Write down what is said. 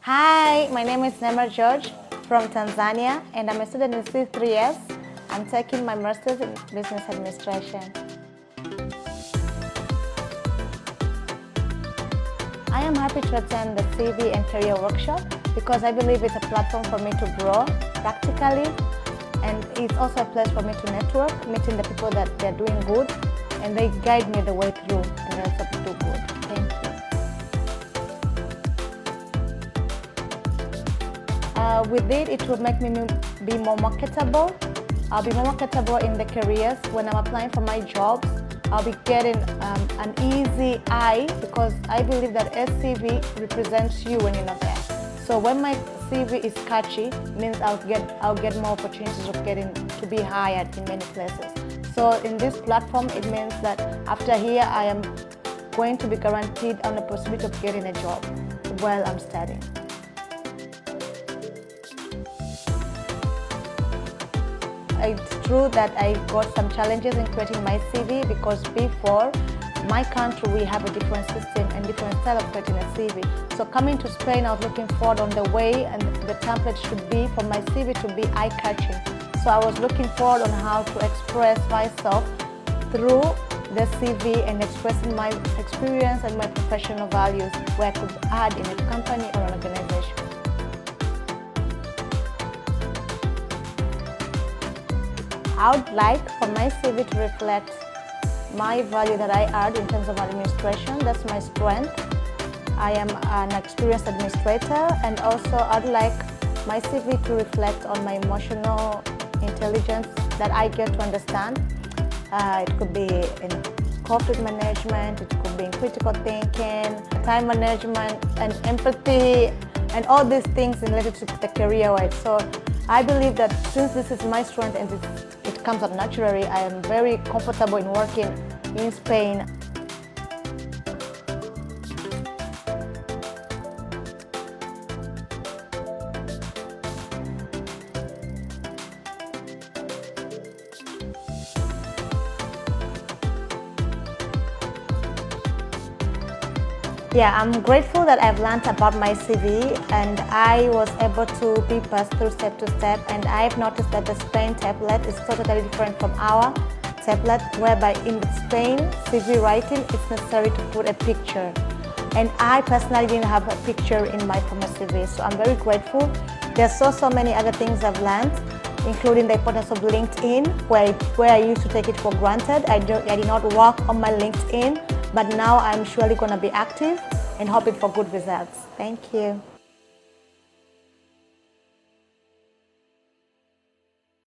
Hi, my name is Neema George from Tanzania and I'm a student in C3S. I'm taking my master's in business administration. I am happy to attend the CV and career workshop because I believe it's a platform for me to grow practically, and it's also a place for me to network, meeting the people that they're doing good, and they guide me the way through and also to do good. Thank you. With it will make me be more marketable. I'll be more marketable in the careers. When I'm applying for my jobs, I'll be getting an easy eye because I believe that CV represents you when you're not there. So when my CV is catchy, it means I'll get more opportunities of getting to be hired in many places. So in this platform, it means that after here, I am going to be guaranteed on the possibility of getting a job while I'm studying. It's true that I got some challenges in creating my CV because before my country we have a different system and different style of creating a CV. So coming to Spain, I was looking forward on the way and the template should be for my CV to be eye-catching. So I was looking forward on how to express myself through the CV and expressing my experience and my professional values where I could add in a company or an organization. I would like for my CV to reflect my value that I add in terms of administration. That's my strength. I am an experienced administrator, and also I'd like my CV to reflect on my emotional intelligence that I get to understand. It could be in conflict management, it could be in critical thinking, time management, and empathy, and all these things related to the career wise. So I believe that since this is my strength and it comes out naturally, I am very comfortable in working in Spain. Yeah, I'm grateful that I've learned about my CV and I was able to be passed through step to step, and I've noticed that the Spain template is totally different from our template, whereby in Spain, CV writing it's necessary to put a picture. And I personally didn't have a picture in my former CV, so I'm very grateful. There's so many other things I've learned, including the importance of LinkedIn, where I used to take it for granted. I did not work on my LinkedIn, but now I'm surely going to be active and hoping for good results. Thank you.